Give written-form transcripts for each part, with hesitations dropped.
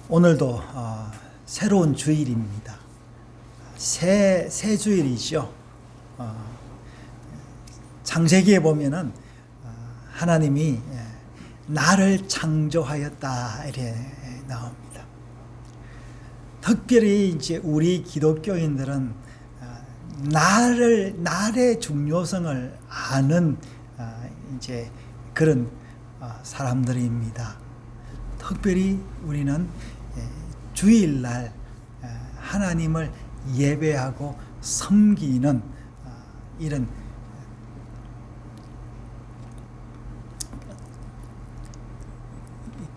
오늘도 새로운 주일입니다. 새 주일이죠. 창세기에 보면은 하나님이 나를 창조하였다 이렇게 나옵니다. 특별히 이제 우리 기독교인들은 날의 중요성을 아는 이제 그런 사람들입니다. 특별히 우리는 주일날 하나님을 예배하고 섬기는 이런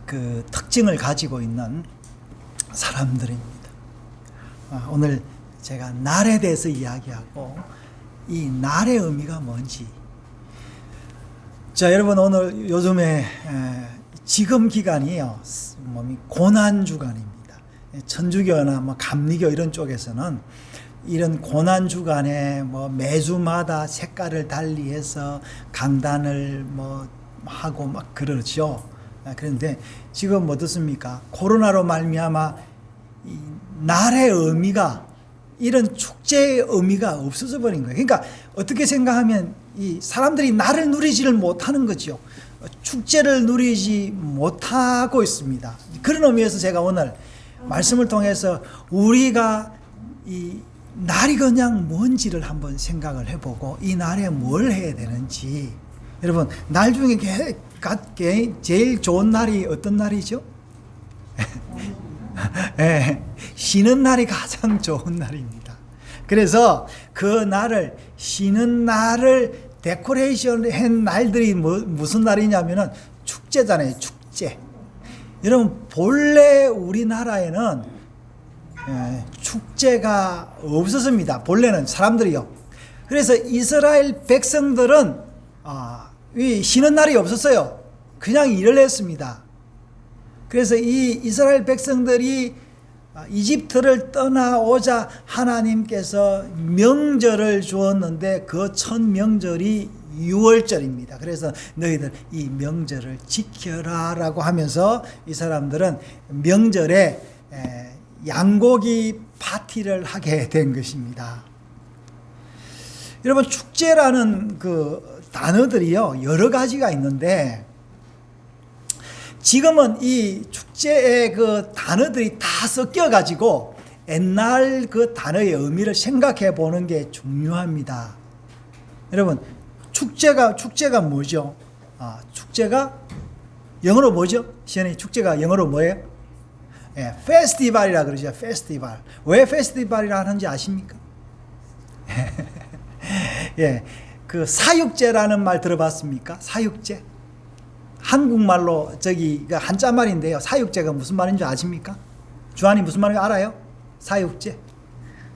그 특징을 가지고 있는 사람들입니다. 오늘 제가 날에 대해서 이야기하고 이 날의 의미가 뭔지. 자, 여러분, 오늘 요즘에 지금 기간이요, 고난 주간입니다. 천주교나 감리교 이런 쪽에서는 이런 고난 주간에 매주마다 색깔을 달리해서 강단을 하고 막 그러죠. 그런데 지금 어떻습니까? 코로나로 말미암아 이 날의 의미가, 이런 축제의 의미가 없어져 버린 거예요. 그러니까 어떻게 생각하면 이 사람들이 날을 누리지를 못하는 거죠. 축제를 누리지 못하고 있습니다. 그런 의미에서 제가 오늘 말씀을 통해서 우리가 이 날이 그냥 뭔지를 한번 생각을 해보고 이 날에 뭘 해야 되는지. 여러분, 날 중에 제일 좋은 날이 어떤 날이죠? 네, 쉬는 날이 가장 좋은 날입니다. 그래서 그 날을, 쉬는 날을 데코레이션 한 날들이 무슨 날이냐면은 축제잖아요. 축제. 여러분, 본래 우리나라에는 축제가 없었습니다. 본래는 사람들이요. 그래서 이스라엘 백성들은 쉬는 날이 없었어요. 그냥 일을 했습니다. 그래서 이 이스라엘 백성들이 이집트를 떠나오자 하나님께서 명절을 주었는데 그 첫 명절이 유월절입니다. 그래서 너희들 이 명절을 지켜라 라고 하면서 이 사람들은 명절에 양고기 파티를 하게 된 것입니다. 여러분, 축제라는 그 단어들이요, 여러 가지가 있는데 지금은 이 축제의 그 단어들이 다 섞여 가지고 옛날 그 단어의 의미를 생각해 보는 게 중요합니다. 여러분, 축제가 뭐죠? 축제가 영어로 뭐죠? 시연이, 축제가 영어로 뭐예요? 페스티벌이라 그러죠. 페스티벌. 왜 페스티벌이라 하는지 아십니까? 예, 그 사육제라는 말 들어봤습니까? 사육제. 한국말로 한자 말인데요. 사육제가 무슨 말인 줄 아십니까? 주한이 무슨 말인지 알아요? 사육제.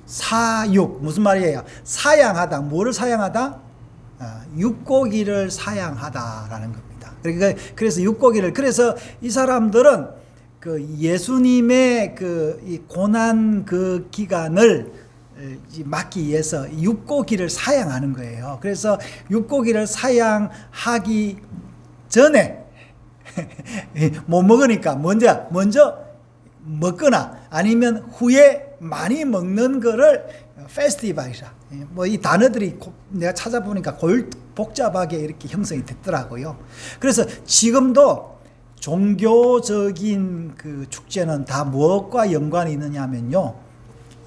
사육 무슨 말이에요? 사양하다. 뭐를 사양하다? 육고기를 사양하다라는 겁니다. 그래서 육고기를, 그래서 이 사람들은 그 예수님의 이 고난 그 기간을 막기 위해서 육고기를 사양하는 거예요. 그래서 육고기를 사양하기 전에 못 먹으니까 먼저 먹거나 아니면 후에 많이 먹는 거를 페스티벌이라. 이 단어들이 내가 찾아보니까 복잡하게 이렇게 형성이 됐더라고요. 그래서 지금도 종교적인 그 축제는 다 무엇과 연관이 있느냐 하면요,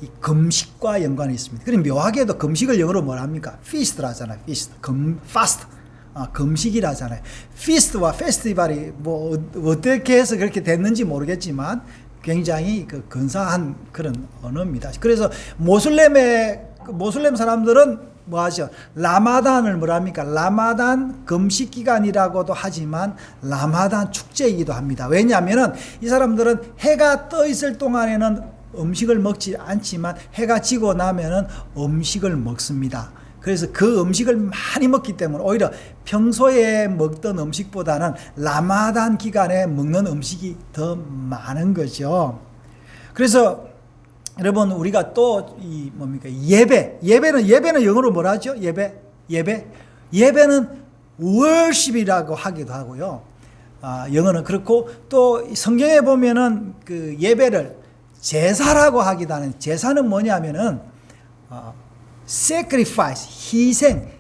이 금식과 연관이 있습니다. 그럼 묘하게도 금식을 영어로 뭐라 합니까? feast라 하잖아요. feast. fast. 금식이라 하잖아요. feast와 페스티벌이 어떻게 해서 그렇게 됐는지 모르겠지만 굉장히 그 근사한 그런 언어입니다. 그래서 모슬렘 사람들은 뭐 하죠? 라마단을 뭐라 합니까? 라마단 금식 기간이라고도 하지만 라마단 축제이기도 합니다. 왜냐하면은 이 사람들은 해가 떠 있을 동안에는 음식을 먹지 않지만 해가 지고 나면은 음식을 먹습니다. 그래서 그 음식을 많이 먹기 때문에 오히려 평소에 먹던 음식보다는 라마단 기간에 먹는 음식이 더 많은 거죠. 그래서 여러분, 우리가 또 예배는 영어로 뭐라 하죠? 예배는 worship이라고 하기도 하고요. 영어는 그렇고, 또 성경에 보면은 그 예배를 제사라고 하기도 하는, 제사는 뭐냐면은 sacrifice, 희생,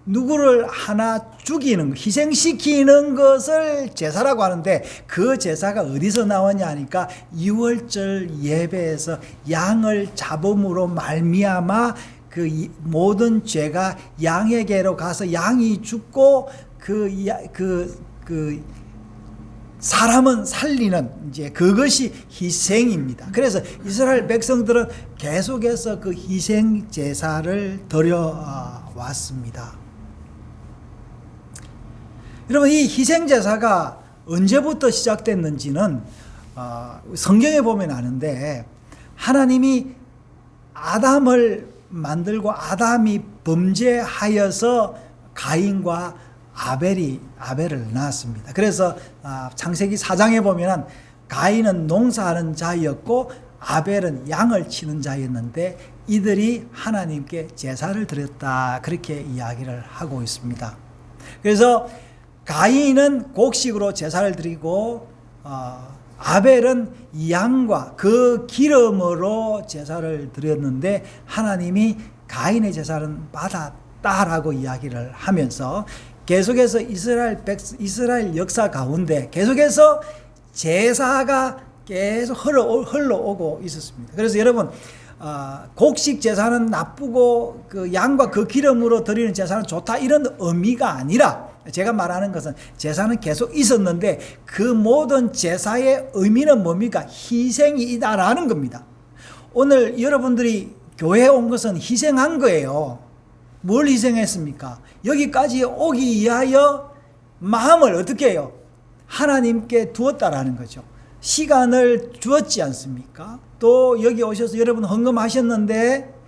누구를 하나 죽이는 것, 희생시키는 것을 제사라고 하는데, 그 제사가 어디서 나왔냐 하니까 유월절 예배에서 양을 잡음으로 말미암아 그 모든 죄가 양에게로 가서 양이 죽고 그 사람은 살리는, 이제 그것이 희생입니다. 그래서 이스라엘 백성들은 계속해서 그 희생 제사를 드려 왔습니다. 여러분, 이 희생 제사가 언제부터 시작됐는지는 성경에 보면 아는데, 하나님이 아담을 만들고 아담이 범죄하여서 가인과 아벨을 낳았습니다. 그래서 창세기 4장에 보면 가인은 농사하는 자였고 아벨은 양을 치는 자였는데, 이들이 하나님께 제사를 드렸다, 그렇게 이야기를 하고 있습니다. 그래서 가인은 곡식으로 제사를 드리고 아벨은 양과 그 기름으로 제사를 드렸는데, 하나님이 가인의 제사는 받았다라고 이야기를 하면서 계속해서 이스라엘 역사 가운데 계속해서 제사가 계속 흘러오고 있었습니다. 그래서 여러분, 곡식 제사는 나쁘고 그 양과 그 기름으로 드리는 제사는 좋다, 이런 의미가 아니라, 제가 말하는 것은 제사는 계속 있었는데 그 모든 제사의 의미는 뭡니까? 희생이다라는 겁니다. 오늘 여러분들이 교회에 온 것은 희생한 거예요. 뭘 희생했습니까? 여기까지 오기 위하여 마음을 어떻게 해요? 하나님께 두었다라는 거죠. 시간을 주었지 않습니까? 또 여기 오셔서 여러분 헌금하셨는데,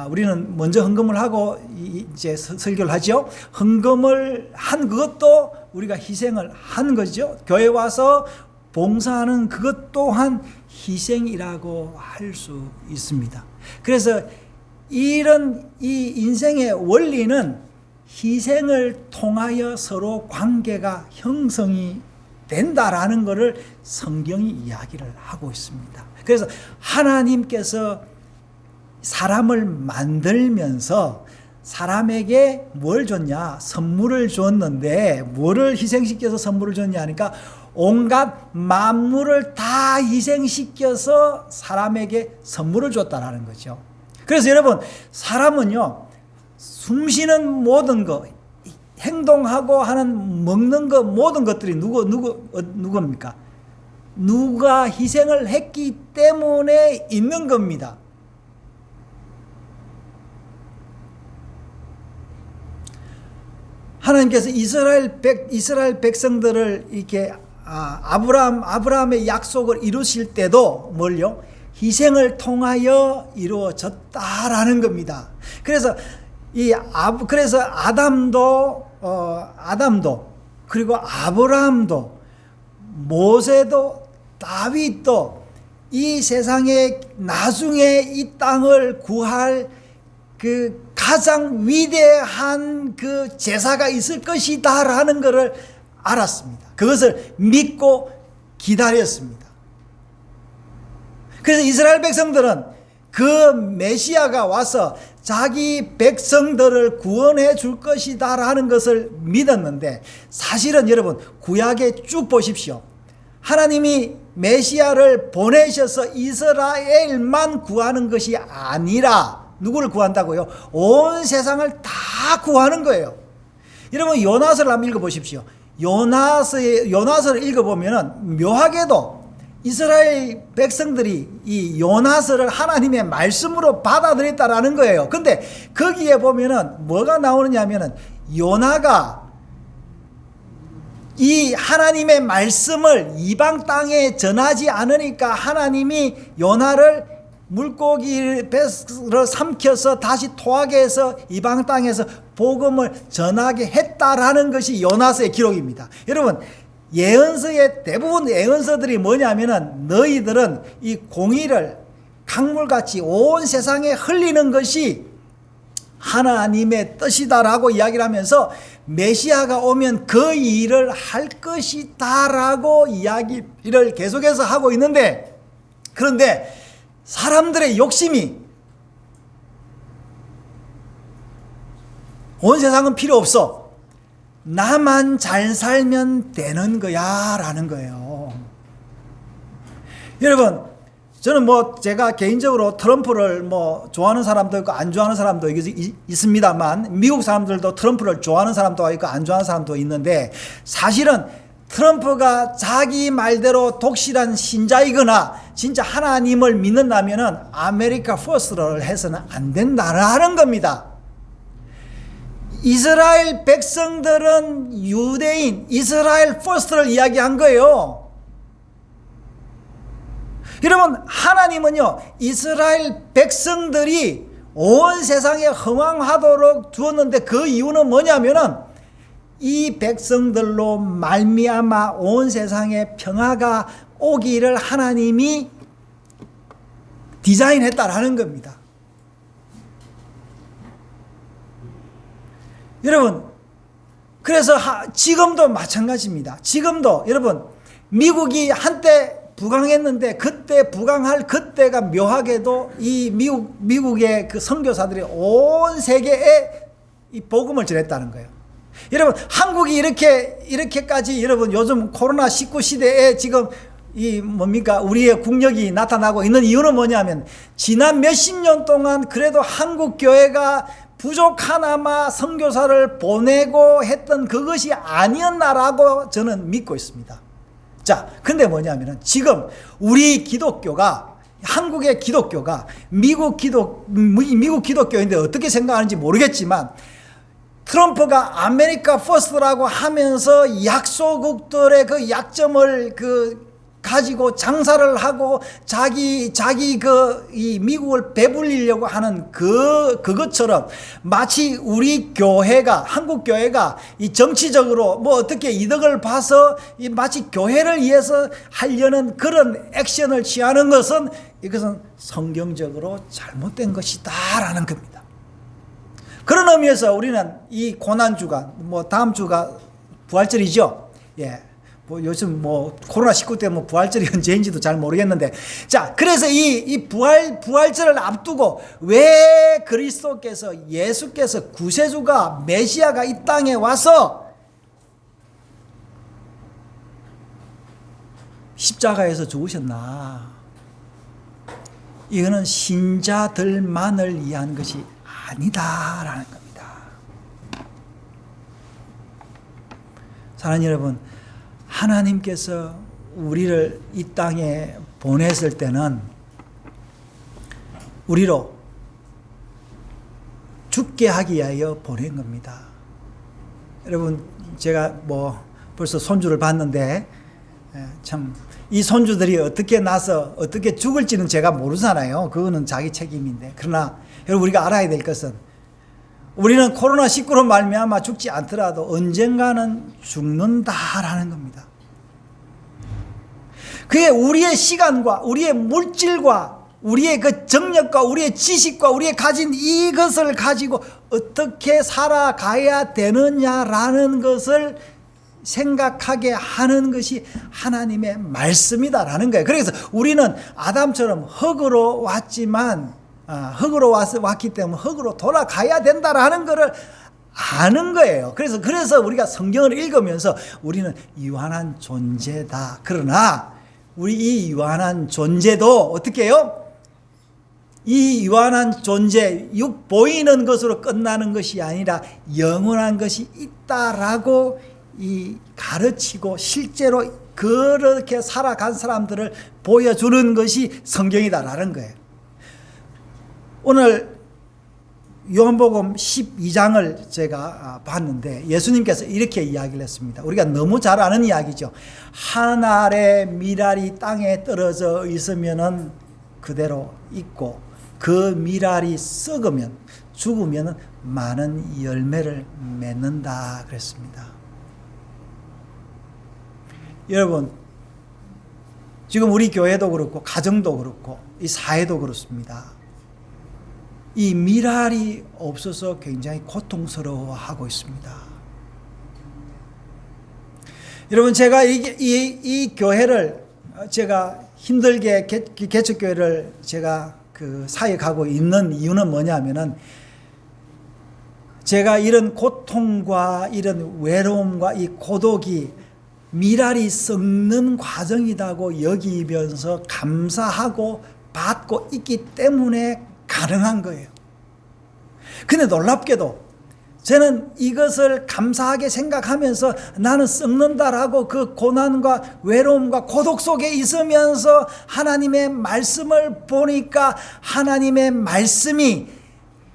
우리는 먼저 헌금을 하고 이제 설교를 하죠. 헌금을 한 그것도 우리가 희생을 한 거죠. 교회 와서 봉사하는 그것 또한 희생이라고 할 수 있습니다. 그래서 이런 이 인생의 원리는 희생을 통하여 서로 관계가 형성이 된다라는 것을 성경이 이야기를 하고 있습니다. 그래서 하나님께서 사람을 만들면서 사람에게 뭘 줬냐? 선물을 줬는데, 뭐를 희생시켜서 선물을 줬냐 하니까 온갖 만물을 다 희생시켜서 사람에게 선물을 줬다라는 거죠. 그래서 여러분, 사람은요, 숨쉬는 모든 것, 행동하고 하는, 먹는 것, 모든 것들이 누구입니까? 누가 희생을 했기 때문에 있는 겁니다. 하나님께서 이스라엘 백성들을 이렇게 아브라함의 약속을 이루실 때도 뭘요? 희생을 통하여 이루어졌다라는 겁니다. 그래서 그래서 아담도 그리고 아브라함도 모세도 다윗도 이 세상에 나중에 이 땅을 구할 그 가장 위대한 그 제사가 있을 것이다라는 것을 알았습니다. 그것을 믿고 기다렸습니다. 그래서 이스라엘 백성들은 그 메시아가 와서 자기 백성들을 구원해 줄 것이다라는 것을 믿었는데, 사실은 여러분, 구약에 쭉 보십시오. 하나님이 메시아를 보내셔서 이스라엘만 구하는 것이 아니라 누구를 구한다고요? 온 세상을 다 구하는 거예요. 여러분, 요나서를 한번 읽어보십시오. 요나서를 읽어보면 묘하게도 이스라엘 백성들이 이 요나서를 하나님의 말씀으로 받아들였다라는 거예요. 근데 거기에 보면은 뭐가 나오느냐면은, 요나가 이 하나님의 말씀을 이방 땅에 전하지 않으니까 하나님이 요나를 물고기를 삼켜서 다시 토하게 해서 이방 땅에서 복음을 전하게 했다라는 것이 요나서의 기록입니다. 여러분, 예언서의 대부분 예언서들이 뭐냐면은, 너희들은 이 공의를 강물같이 온 세상에 흘리는 것이 하나님의 뜻이다라고 이야기를 하면서 메시아가 오면 그 일을 할 것이다라고 이야기를 계속해서 하고 있는데, 그런데 사람들의 욕심이 온 세상은 필요 없어, 나만 잘 살면 되는 거야 라는 거예요. 여러분, 저는 제가 개인적으로 트럼프를 좋아하는 사람도 있고 안 좋아하는 사람도 있습니다만, 미국 사람들도 트럼프를 좋아하는 사람도 있고 안 좋아하는 사람도 있는데, 사실은 트럼프가 자기 말대로 독실한 신자이거나 진짜 하나님을 믿는다면은 아메리카 퍼스트를 해서는 안 된다라는 겁니다. 이스라엘 백성들은 유대인, 이스라엘 퍼스트를 이야기한 거예요. 여러분, 하나님은요, 이스라엘 백성들이 온 세상에 흥왕하도록 두었는데, 그 이유는 뭐냐면은 이 백성들로 말미암아 온 세상에 평화가 오기를 하나님이 디자인했다라는 겁니다. 여러분, 그래서 지금도 마찬가지입니다. 지금도 여러분, 미국이 한때 부강했는데, 그때 부강할 그때가 묘하게도 이 미국의 그 선교사들이 온 세계에 이 복음을 전했다는 거예요. 여러분, 한국이 이렇게까지, 여러분, 요즘 코로나19 시대에 지금 우리의 국력이 나타나고 있는 이유는 뭐냐면, 지난 몇십 년 동안 그래도 한국 교회가 부족하나마 선교사를 보내고 했던 그것이 아니었나라고 저는 믿고 있습니다. 자, 근데 뭐냐면은 지금 우리 기독교가, 한국의 기독교가 미국 기독교인데 어떻게 생각하는지 모르겠지만, 트럼프가 아메리카 퍼스트라고 하면서 약소국들의 그 약점을 가지고 장사를 하고 자기 이 미국을 배불리려고 하는 그것처럼, 마치 우리 교회가, 한국 교회가 이 정치적으로 어떻게 이득을 봐서 마치 교회를 위해서 하려는 그런 액션을 취하는 것은, 이것은 성경적으로 잘못된 것이다라는 겁니다. 그런 의미에서 우리는 이 고난주간, 다음 주가 부활절이죠. 예. 요즘 코로나19 때문에 부활절이 언제인지도 잘 모르겠는데, 자, 그래서 이 부활절을 앞두고 왜 그리스도께서, 예수께서, 구세주가, 메시아가 이 땅에 와서 십자가에서 죽으셨나? 이거는 신자들만을 위한 것이 아니다라는 겁니다. 사랑하는 여러분, 하나님께서 우리를 이 땅에 보냈을 때는 우리로 죽게 하기 위하여 보낸 겁니다. 여러분, 제가 벌써 손주를 봤는데, 참 이 손주들이 어떻게 나서 어떻게 죽을지는 제가 모르잖아요. 그거는 자기 책임인데, 그러나 여러분, 우리가 알아야 될 것은, 우리는 코로나19로 말미암아 죽지 않더라도 언젠가는 죽는다라는 겁니다. 그게 우리의 시간과 우리의 물질과 우리의 그 정력과 우리의 지식과 우리의 가진 이것을 가지고 어떻게 살아가야 되느냐라는 것을 생각하게 하는 것이 하나님의 말씀이다라는 거예요. 그래서 우리는 아담처럼 흙으로 왔지만, 흙으로 왔기 때문에 흙으로 돌아가야 된다라는 것을 아는 거예요. 그래서 우리가 성경을 읽으면서 우리는 유한한 존재다. 그러나 우리 이 유한한 존재도 어떻게 해요? 이 유한한 존재, 보이는 것으로 끝나는 것이 아니라 영원한 것이 있다라고 가르치고 실제로 그렇게 살아간 사람들을 보여주는 것이 성경이다라는 거예요. 오늘 요한복음 12장을 제가 봤는데, 예수님께서 이렇게 이야기를 했습니다. 우리가 너무 잘 아는 이야기죠. 한 알의 밀알이 땅에 떨어져 있으면은 그대로 있고, 그 밀알이 썩으면, 죽으면 많은 열매를 맺는다 그랬습니다. 여러분, 지금 우리 교회도 그렇고 가정도 그렇고 이 사회도 그렇습니다. 이 밀알이 없어서 굉장히 고통스러워하고 있습니다. 여러분, 제가 이 교회를 제가 힘들게 개척교회를 제가 그 사역하고 있는 이유는 뭐냐면은, 제가 이런 고통과 이런 외로움과 이 고독이 미랄이 썩는 과정이라고 여기면서 감사하고 받고 있기 때문에 가능한 거예요. 근데 놀랍게도 저는 이것을 감사하게 생각하면서 나는 썩는다라고 그 고난과 외로움과 고독 속에 있으면서 하나님의 말씀을 보니까, 하나님의 말씀이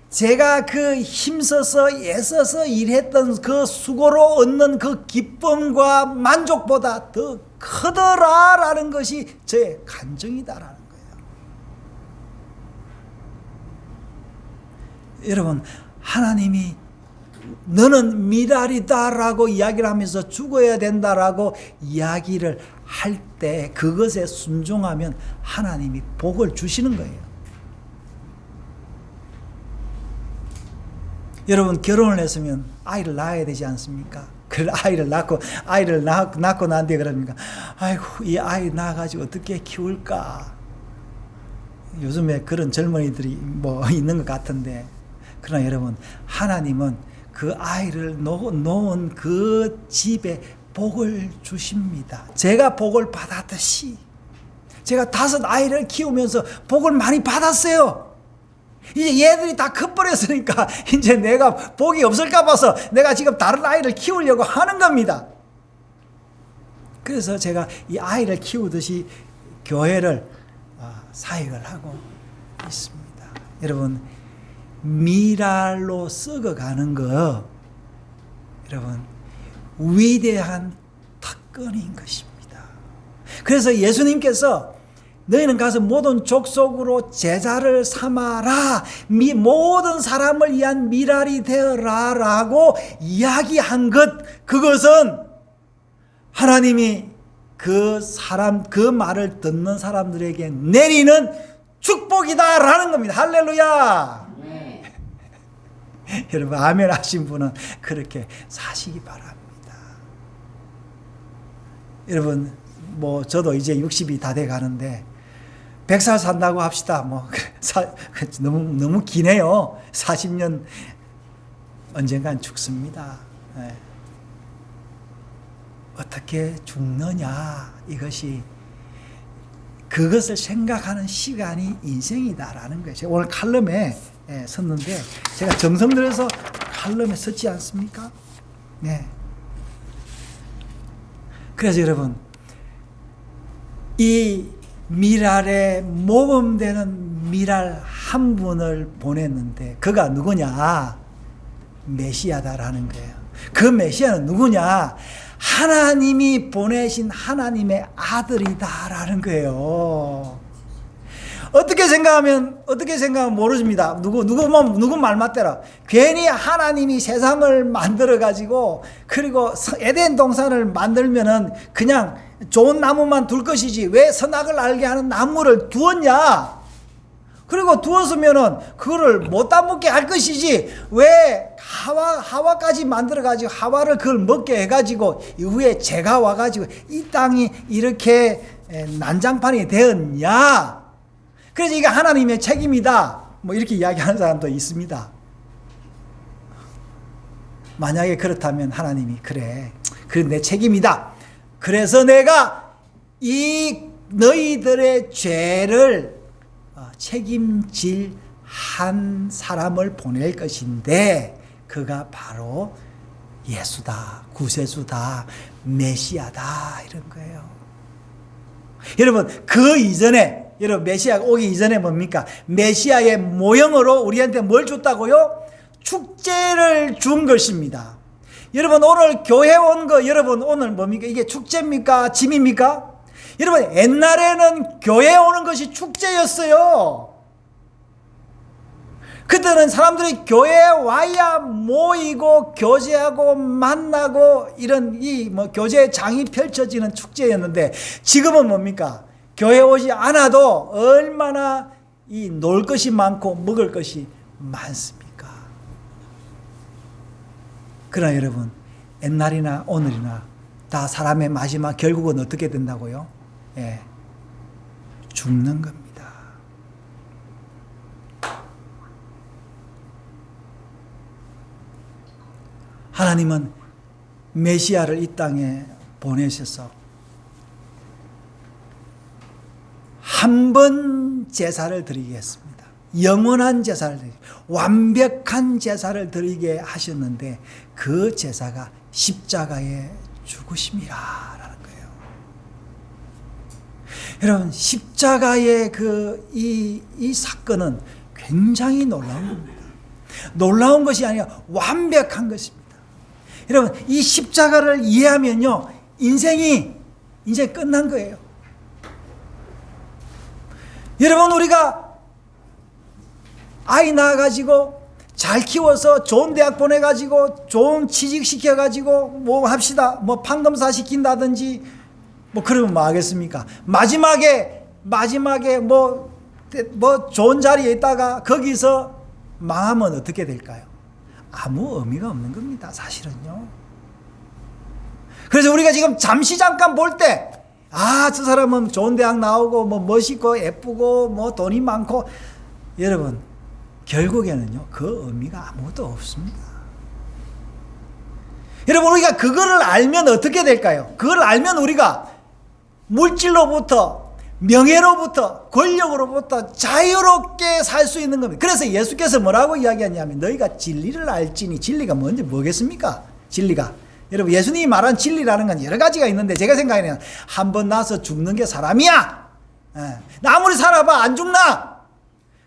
제가 그 힘써서 애써서 일했던 그 수고로 얻는 그 기쁨과 만족보다 더 크더라라는 것이 저의 간증이다라는 거예요. 여러분, 하나님이 너는 미랄이다라고 이야기를 하면서 죽어야 된다라고 이야기를 할 때 그것에 순종하면 하나님이 복을 주시는 거예요. 여러분, 결혼을 했으면 아이를 낳아야 되지 않습니까? 그 아이를 낳고 난 뒤에 그럽니까? 아이고, 이 아이 낳아가지고 어떻게 키울까? 요즘에 그런 젊은이들이 뭐 있는 것 같은데, 그러나 여러분, 하나님은 그 아이를 놓은 그 집에 복을 주십니다. 제가 복을 받았듯이, 제가 5 아이를 키우면서 복을 많이 받았어요. 이제 얘들이 다 커버렸으니까 이제 내가 복이 없을까 봐서 내가 지금 다른 아이를 키우려고 하는 겁니다. 그래서 제가 이 아이를 키우듯이 교회를 사역을 하고 있습니다. 여러분, 미랄로 썩어가는 거, 여러분, 위대한 특권인 것입니다. 그래서 예수님께서 너희는 가서 모든 족속으로 제자를 삼아라, 모든 사람을 위한 미랄이 되어라 라고 이야기한 그것은 하나님이 그 말을 듣는 사람들에게 내리는 축복이다라는 겁니다. 할렐루야. 네. 여러분, 아멘 하신 분은 그렇게 사시기 바랍니다. 여러분, 뭐 저도 이제 60이 다 돼 가는데 100살 산다고 합시다. 너무 기네요. 40년 언젠간 죽습니다. 네. 어떻게 죽느냐, 이것이 그것을 생각하는 시간이 인생이다라는 거예요. 제가 오늘 칼럼에 섰는데, 제가 정성 들여서 칼럼에 섰지 않습니까? 네. 그래서 여러분, 이 미랄에 모범되는 미랄 한 분을 보냈는데, 그가 누구냐? 메시아다라는 거예요. 그 메시아는 누구냐? 하나님이 보내신 하나님의 아들이다라는 거예요. 어떻게 생각하면 모르십니다. 누구 말 맞대라. 괜히 하나님이 세상을 만들어 가지고, 그리고 에덴 동산을 만들면은 그냥 좋은 나무만 둘 것이지 왜 선악을 알게 하는 나무를 두었냐? 그리고 두었으면은 그거를 못 따먹게 할 것이지 왜 하와까지 만들어 가지고 하와를 그걸 먹게 해 가지고 이후에 재가 와 가지고 이 땅이 이렇게 난장판이 되었냐? 그래서 이게 하나님의 책임이다, 뭐 이렇게 이야기하는 사람도 있습니다. 만약에 그렇다면 하나님이 그래 내 책임이다, 그래서 내가 이 너희들의 죄를 책임질 한 사람을 보낼 것인데, 그가 바로 예수다, 구세주다, 메시아다, 이런 거예요. 여러분, 그 이전에, 메시아가 오기 이전에 뭡니까? 메시아의 모형으로 우리한테 뭘 줬다고요? 축제를 준 것입니다. 여러분, 오늘 교회 온 거, 여러분 오늘 뭡니까? 이게 축제입니까? 짐입니까? 여러분, 옛날에는 교회 오는 것이 축제였어요. 그때는 사람들이 교회에 와야 모이고 교제하고 만나고 이런 교제의 장이 펼쳐지는 축제였는데, 지금은 뭡니까? 교회 오지 않아도 얼마나 놀 것이 많고 먹을 것이 많습니까? 그러나 여러분, 옛날이나 오늘이나 다 사람의 마지막 결국은 어떻게 된다고요? 예, 죽는 겁니다. 하나님은 메시아를 이 땅에 보내셔서 한 번 제사를 드리게 했습니다. 영원한 제사를 드리게, 완벽한 제사를 드리게 하셨는데 그 제사가 십자가의 죽으심이라는 거예요. 여러분, 십자가의 이 사건은 굉장히 놀라운 겁니다. 놀라운 것이 아니라 완벽한 것입니다. 여러분, 이 십자가를 이해하면요, 인생이 이제 끝난 거예요. 여러분, 우리가 아이 낳아가지고 잘 키워서 좋은 대학 보내가지고 좋은 취직 시켜가지고 뭐 합시다, 뭐 판검사 시킨다든지 뭐 그러면 뭐 하겠습니까? 마지막에 뭐 좋은 자리에 있다가 거기서 망하면 어떻게 될까요? 아무 의미가 없는 겁니다, 사실은요. 그래서 우리가 지금 잠깐 볼 때, 저 사람은 좋은 대학 나오고 뭐 멋있고 예쁘고 뭐 돈이 많고, 여러분, 결국에는요 그 의미가 아무것도 없습니다. 여러분, 우리가 그거를 알면 어떻게 될까요? 그걸 알면 우리가 물질로부터, 명예로부터, 권력으로부터 자유롭게 살 수 있는 겁니다. 그래서 예수께서 뭐라고 이야기하냐면, 너희가 진리를 알지니. 진리가 뭔지 뭐겠습니까? 진리가, 여러분, 예수님이 말한 진리라는 건 여러 가지가 있는데, 제가 생각에는 한 번 나서 죽는 게 사람이야. 나 아무리 살아봐 안 죽나?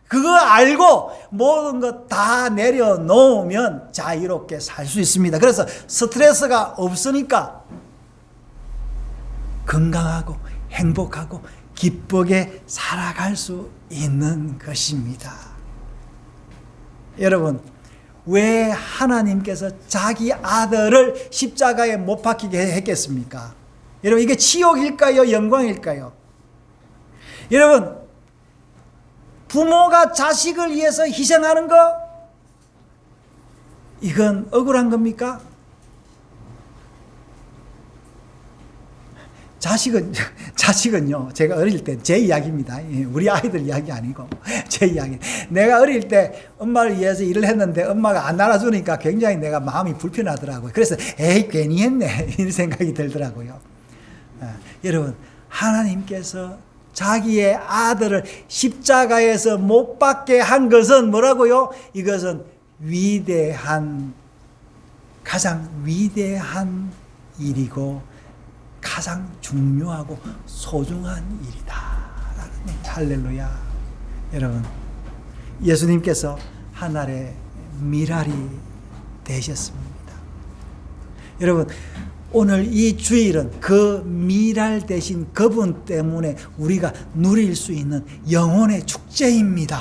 그거 알고 모든 것 다 내려놓으면 자유롭게 살 수 있습니다. 그래서 스트레스가 없으니까 건강하고 행복하고 기쁘게 살아갈 수 있는 것입니다. 여러분, 왜 하나님께서 자기 아들을 십자가에 못 박히게 했겠습니까? 여러분, 이게 치욕일까요? 영광일까요? 여러분, 부모가 자식을 위해서 희생하는 거, 이건 억울한 겁니까? 자식은요, 제가 어릴 때, 제 이야기입니다. 우리 아이들 이야기 아니고, 제 이야기. 내가 어릴 때 엄마를 위해서 일을 했는데 엄마가 안 알아주니까 굉장히 내가 마음이 불편하더라고요. 그래서, 에이, 괜히 했네. 이런 생각이 들더라고요. 여러분, 하나님께서 자기의 아들을 십자가에서 못 박게 한 것은 뭐라고요? 이것은 가장 위대한 일이고, 가장 중요하고 소중한 일이다. 할렐루야. 여러분, 예수님께서 하늘의 미랄이 되셨습니다. 여러분, 오늘 이 주일은 그 미랄 되신 그분 때문에 우리가 누릴 수 있는 영혼의 축제입니다.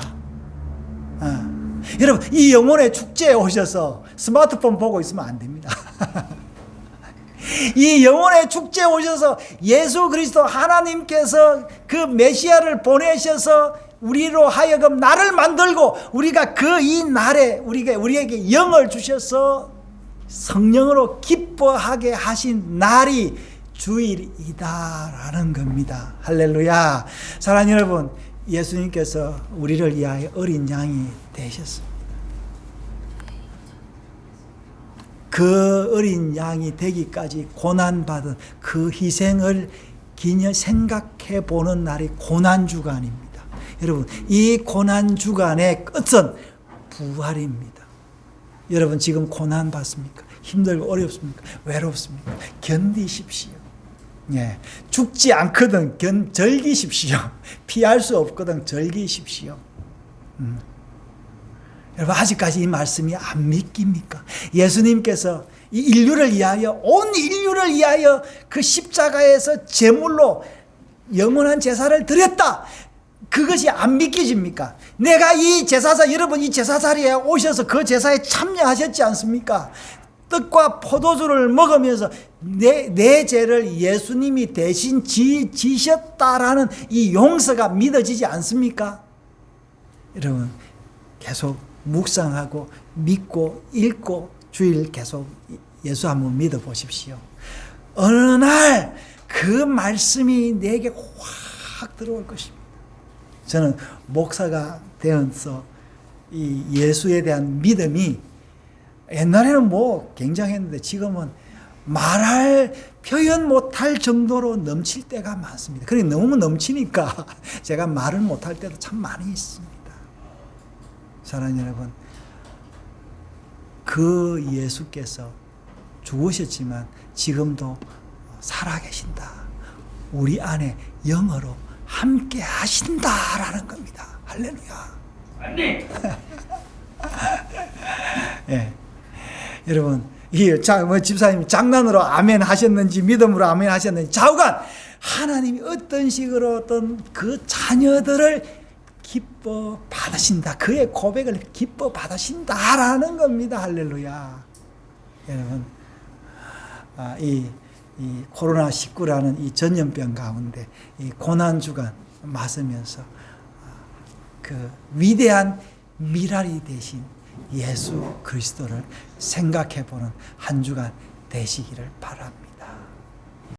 여러분, 이 영혼의 축제에 오셔서 스마트폰 보고 있으면 안 됩니다. 이 영혼의 축제에 오셔서 예수 그리스도 하나님께서 그 메시아를 보내셔서 우리로 하여금 나를 만들고, 우리가 이 날에 우리에게 영을 주셔서 성령으로 기뻐하게 하신 날이 주일이다라는 겁니다. 할렐루야. 사랑하는 여러분, 예수님께서 우리를 위하여 어린 양이 되셨습니다. 그 어린 양이 되기까지 고난받은 그 희생을 생각해 보는 날이 고난주간입니다. 여러분, 이 고난주간의 끝은 부활입니다. 여러분, 지금 고난받습니까? 힘들고 어렵습니까? 외롭습니까? 견디십시오. 죽지 않거든 즐기십시오. 피할 수 없거든 즐기십시오. 여러분, 아직까지 이 말씀이 안 믿깁니까? 예수님께서 이 인류를 위하여, 온 인류를 위하여 그 십자가에서 제물로 영원한 제사를 드렸다. 그것이 안 믿겨집니까? 내가 여러분 이 제사 자리에 오셔서 그 제사에 참여하셨지 않습니까? 떡과 포도주를 먹으면서 내 죄를 예수님이 대신 지셨다라는 이 용서가 믿어지지 않습니까? 여러분, 계속 묵상하고 믿고 읽고 주일 계속 예수 한번 믿어 보십시오. 어느 날 그 말씀이 내게 확 들어올 것입니다. 저는 목사가 되어서 이 예수에 대한 믿음이 옛날에는 뭐 굉장했는데 지금은 말할 표현 못할 정도로 넘칠 때가 많습니다. 그러니 너무 넘치니까 제가 말을 못할 때도 참 많이 있습니다. 사랑하는 여러분, 그 예수께서 죽으셨지만 지금도 살아계신다. 우리 안에 영으로 함께 하신다라는 겁니다. 할렐루야. 아멘. 예. 여러분, 집사님이 장난으로 아멘 하셨는지 믿음으로 아멘 하셨는지 좌우간 하나님이 어떤 식으로 어떤 그 자녀들을 기뻐 받으신다. 그의 고백을 기뻐 받으신다라는 겁니다. 할렐루야. 여러분, 이 코로나19라는 이 전염병 가운데 이 고난주간 맞으면서 그 위대한 미랄이 되신 예수 그리스도를 생각해 보는 한 주간 되시기를 바랍니다.